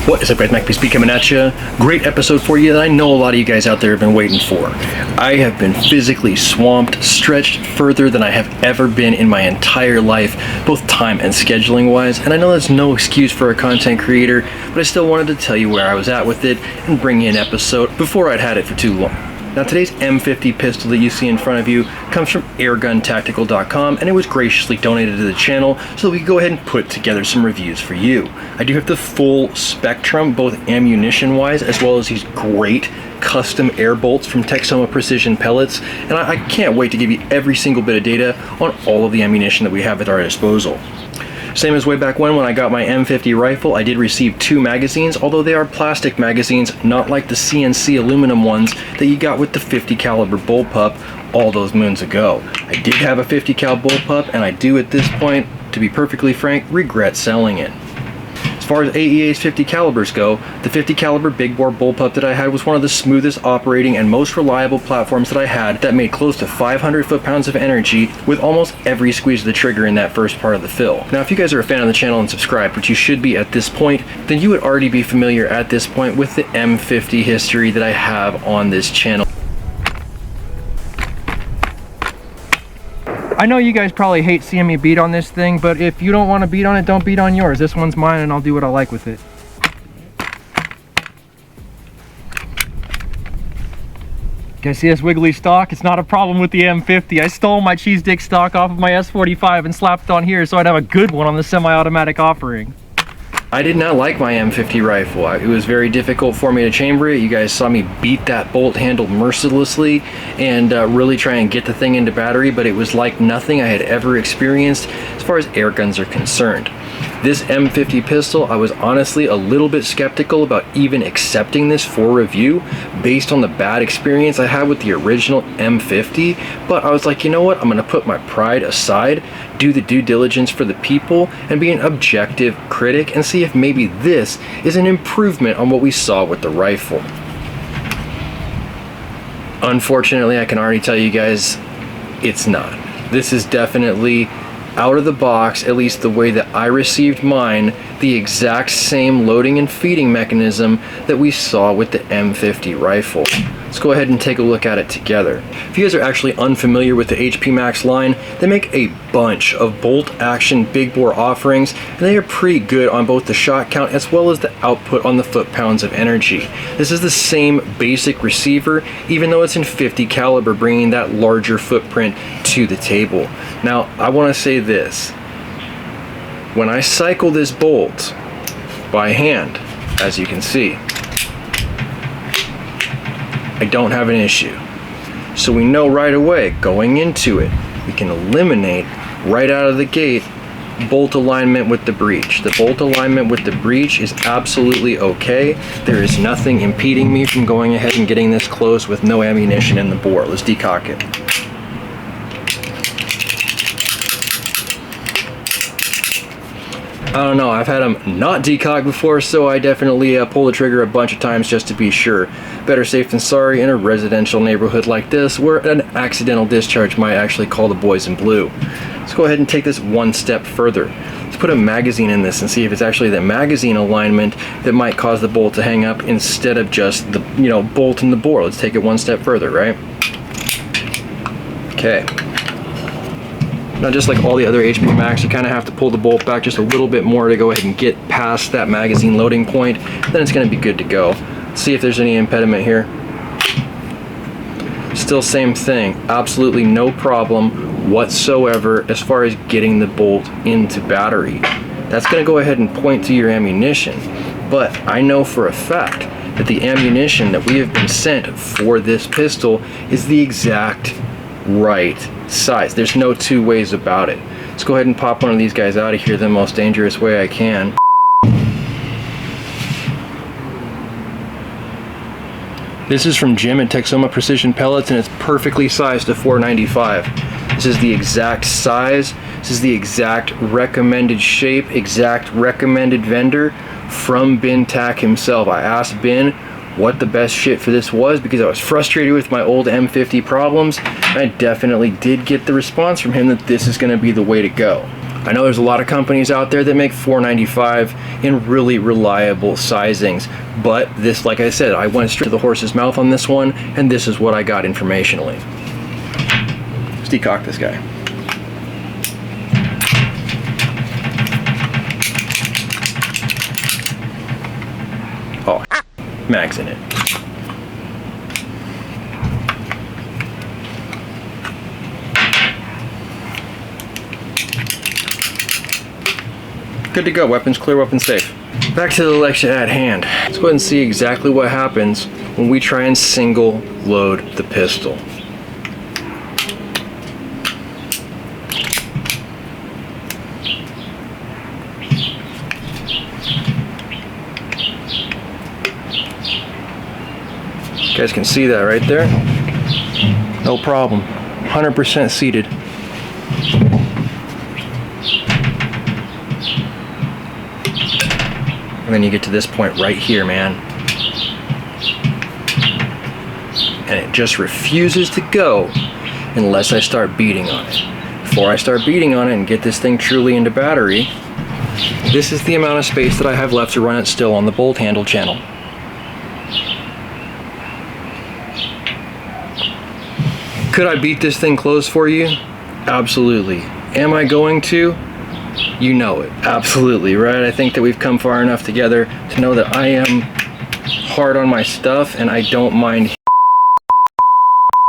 What is up, guys? MACABESPEED coming at you. Great episode for you that I know a lot of you guys out there have been waiting for. I have been physically swamped, stretched further than I have ever been in my entire life, both time and scheduling wise, and I know that's no excuse for a content creator, but I still wanted to tell you where I was at with it and bring you an episode before I'd had it for too long. Now, today's M50 pistol that you see in front of you comes from airguntactical.com, and it was graciously donated to the channel so that we could go ahead and put together some reviews for you. I do have the full spectrum, both ammunition wise as well as these great custom air bolts from Texoma Precision Pellets, and I can't wait to give you every single bit of data on all of the ammunition that we have at our disposal. Same as way back when I got my M50 rifle, I did receive 2 magazines, although they are plastic magazines, not like the CNC aluminum ones that you got with the 50 caliber bullpup all those moons ago. I did have a 50 cal bullpup, and I do at this point, to be perfectly frank, regret selling it. As far as AEA's 50 calibers go, the 50 caliber big bore bullpup that I had was one of the smoothest operating and most reliable platforms that I had that made close to 500 foot-pounds of energy with almost every squeeze of the trigger in that first part of the fill. Now, if you guys are a fan of the channel and subscribed, which you should be at this point, then you would already be familiar at this point with the M50 history that I have on this channel. I know you guys probably hate seeing me beat on this thing, but if you don't want to beat on it, don't beat on yours. This one's mine and I'll do what I like with it. Guys, see this wiggly stock? It's not a problem with the M50. I stole my cheese dick stock off of my S45 and slapped it on here so I'd have a good one on the semi-automatic offering. I did not like my M50 rifle. It was very difficult for me to chamber it. You guys saw me beat that bolt handle mercilessly and really try and get the thing into battery, but it was like nothing I had ever experienced as far as air guns are concerned. This M50 pistol, I was honestly a little bit skeptical about even accepting this for review based on the bad experience I had with the original M50, but I was like, you know what, I'm gonna put my pride aside, do the due diligence for the people, and be an objective critic and see if maybe this is an improvement on what we saw with the rifle. Unfortunately, I can already tell you guys, it's not. This is definitely out of the box, at least the way that I received mine, the exact same loading and feeding mechanism that we saw with the M50 rifle. Let's go ahead and take a look at it together. If you guys are actually unfamiliar with the HP Max line, they make a bunch of bolt action big bore offerings, and they are pretty good on both the shot count as well as the output on the foot-pounds of energy. This is the same basic receiver, even though it's in 50 caliber, bringing that larger footprint to the table. Now, I want to say this. When I cycle this bolt by hand, as you can see, I don't have an issue. So we know right away, going into it, we can eliminate right out of the gate bolt alignment with the breech. The bolt alignment with the breech is absolutely okay. There is nothing impeding me from going ahead and getting this close with no ammunition in the bore. Let's decock it. I don't know, I've had them not decocked before, so I definitely pull the trigger a bunch of times just to be sure. Better safe than sorry in a residential neighborhood like this, where an accidental discharge might actually call the boys in blue. Let's go ahead and take this one step further. Let's put a magazine in this and see if it's actually the magazine alignment that might cause the bolt to hang up instead of just the, bolt in the bore. Let's take it one step further, right? Okay. Now, just like all the other HP Max, you kind of have to pull the bolt back just a little bit more to go ahead and get past that magazine loading point. Then it's going to be good to go. Let's see if there's any impediment here. Still same thing. Absolutely no problem whatsoever as far as getting the bolt into battery. That's going to go ahead and point to your ammunition. But I know for a fact that the ammunition that we have been sent for this pistol is the exact right size. There's no two ways about it. Let's go ahead and pop one of these guys out of here the most dangerous way I can. This is from Jim at Texoma Precision Pellets, and it's perfectly sized to .495. This is the exact size. This is the exact recommended shape, exact recommended vendor from Ben Tack himself. I asked Ben what the best shit for this was because I was frustrated with my old M50 problems, and I definitely did get the response from him that this is going to be the way to go. I know there's a lot of companies out there that make .495 in really reliable sizings, but this, like I said, I went straight to the horse's mouth on this one, and this is what I got informationally. Let's decock this guy. Oh, mag's in it. Good to go. Weapons clear, weapons safe. Back to the lecture at hand. Let's go ahead and see exactly what happens when we try and single load the pistol. You guys can see that right there. No problem. 100% seated. And then you get to this point right here, man. And it just refuses to go unless I start beating on it. Before I start beating on it and get this thing truly into battery, this is the amount of space that I have left to run it still on the bolt handle channel. Could I beat this thing close for you? Absolutely. Am I going to? You know it. Absolutely, right? I think that we've come far enough together to know that I am hard on my stuff and I don't mind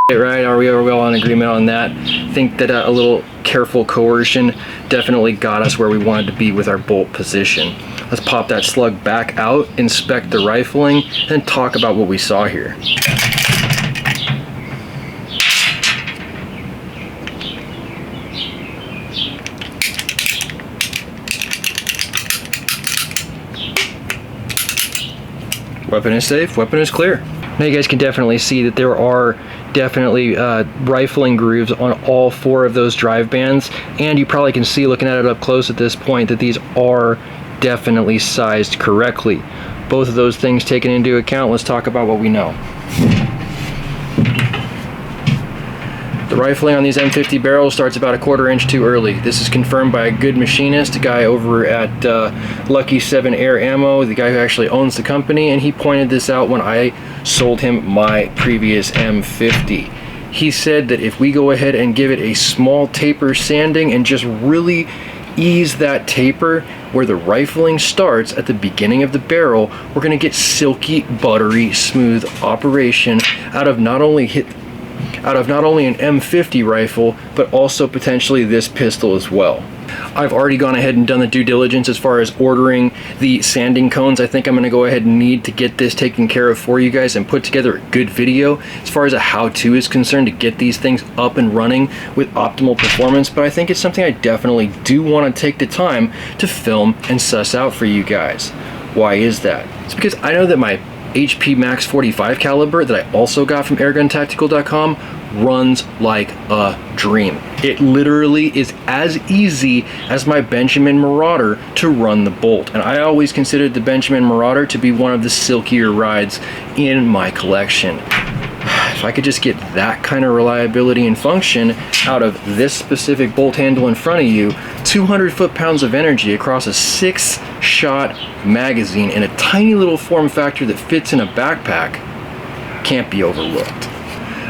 it, right? Are we all in agreement on that? I think that a little careful coercion definitely got us where we wanted to be with our bolt position. Let's pop that slug back out, inspect the rifling, and talk about what we saw here. Weapon is safe, weapon is clear. Now you guys can definitely see that there are definitely rifling grooves on all four of those drive bands, and you probably can see looking at it up close at this point that these are definitely sized correctly. Both of those things taken into account, let's talk about what we know. The rifling on these M50 barrels starts about a 1/4 inch too early. This is confirmed by a good machinist, a guy over at Lucky 7 Air Ammo, the guy who actually owns the company, and he pointed this out when I sold him my previous M50. He said that if we go ahead and give it a small taper sanding and just really ease that taper where the rifling starts at the beginning of the barrel, we're going to get silky, buttery, smooth operation out of not only an M50 rifle, but also potentially this pistol as well. I've already gone ahead and done the due diligence as far as ordering the sanding cones. I think I'm going to go ahead and need to get this taken care of for you guys and put together a good video as far as a how-to is concerned to get these things up and running with optimal performance, but I think it's something I definitely do want to take the time to film and suss out for you guys. Why is that? It's because I know that my HP Max 45 caliber that I also got from airguntactical.com runs like a dream. It literally is as easy as my Benjamin Marauder to run the bolt, and I always considered the Benjamin Marauder to be one of the silkier rides in my collection. If I could just get that kind of reliability and function out of this specific bolt handle in front of you, 200 foot-pounds of energy across a 6-shot magazine in a tiny little form factor that fits in a backpack, can't be overlooked.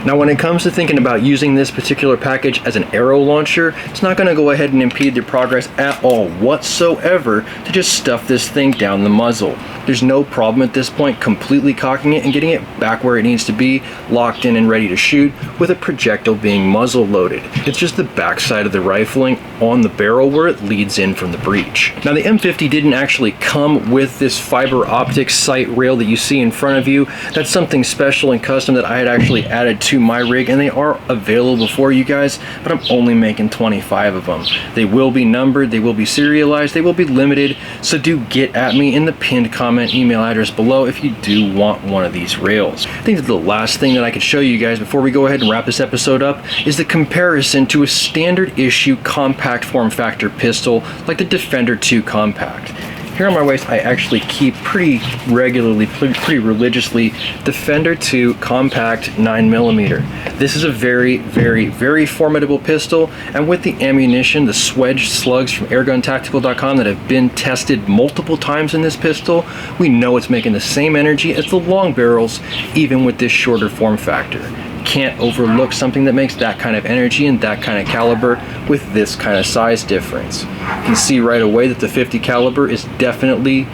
Now when it comes to thinking about using this particular package as an arrow launcher, it's not going to go ahead and impede your progress at all whatsoever to just stuff this thing down the muzzle. There's no problem at this point completely cocking it and getting it back where it needs to be, locked in and ready to shoot, with a projectile being muzzle loaded. It's just the backside of the rifling on the barrel where it leads in from the breech. Now the M50 didn't actually come with this fiber optic sight rail that you see in front of you. That's something special and custom that I had actually added to my rig, and they are available for you guys, but I'm only making 25 of them. They will be numbered, they will be serialized, they will be limited, so do get at me in the pinned comment email address below if you do want one of these rails. I think that the last thing that I could show you guys before we go ahead and wrap this episode up is the comparison to a standard issue compact form factor pistol like the Defender 2 Compact. Here on my waist, I actually keep pretty regularly, pretty religiously, the Fender 2 compact 9mm. This is a very, very, very formidable pistol, and with the ammunition, the Swedge slugs from airguntactical.com that have been tested multiple times in this pistol, we know it's making the same energy as the long barrels, even with this shorter form factor. Can't overlook something that makes that kind of energy and that kind of caliber with this kind of size difference. You can see right away that the 50 caliber is definitely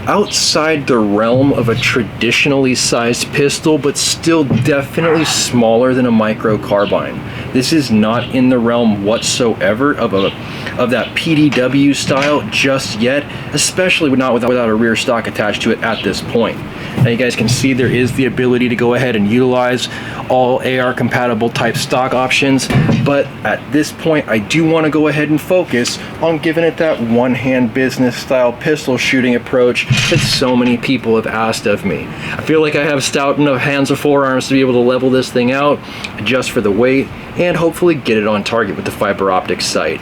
outside the realm of a traditionally sized pistol, but still definitely smaller than a micro carbine. This is not in the realm whatsoever of that PDW style just yet, especially not without a rear stock attached to it at this point. Now you guys can see there is the ability to go ahead and utilize all AR compatible type stock options, but at this point I do want to go ahead and focus on giving it that one-hand business style pistol shooting approach that so many people have asked of me. I feel like I have stout enough hands or forearms to be able to level this thing out, adjust for the weight, and hopefully get it on target with the fiber optic sight.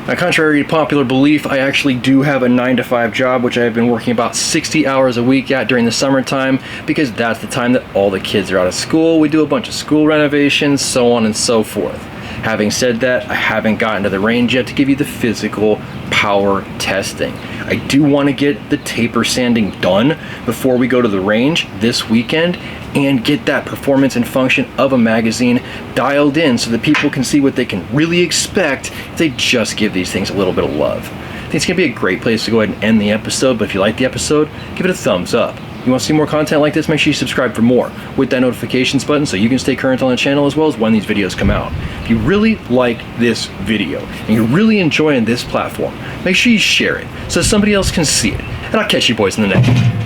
Now, contrary to popular belief, I actually do have a 9-to-5 job, which I have been working about 60 hours a week at during the summertime, because that's the time that all the kids are out of school. We do a bunch of school renovations, so on and so forth. Having said that, I haven't gotten to the range yet to give you the physical power testing. I do want to get the taper sanding done before we go to the range this weekend and get that performance and function of a magazine dialed in so that people can see what they can really expect if they just give these things a little bit of love. I think it's going to be a great place to go ahead and end the episode, but if you like the episode, give it a thumbs up. You want to see more content like this, make sure you subscribe for more with that notifications button so you can stay current on the channel as well as when these videos come out. If you really like this video and you're really enjoying this platform, make sure you share it so somebody else can see it. And I'll catch you boys in the next one.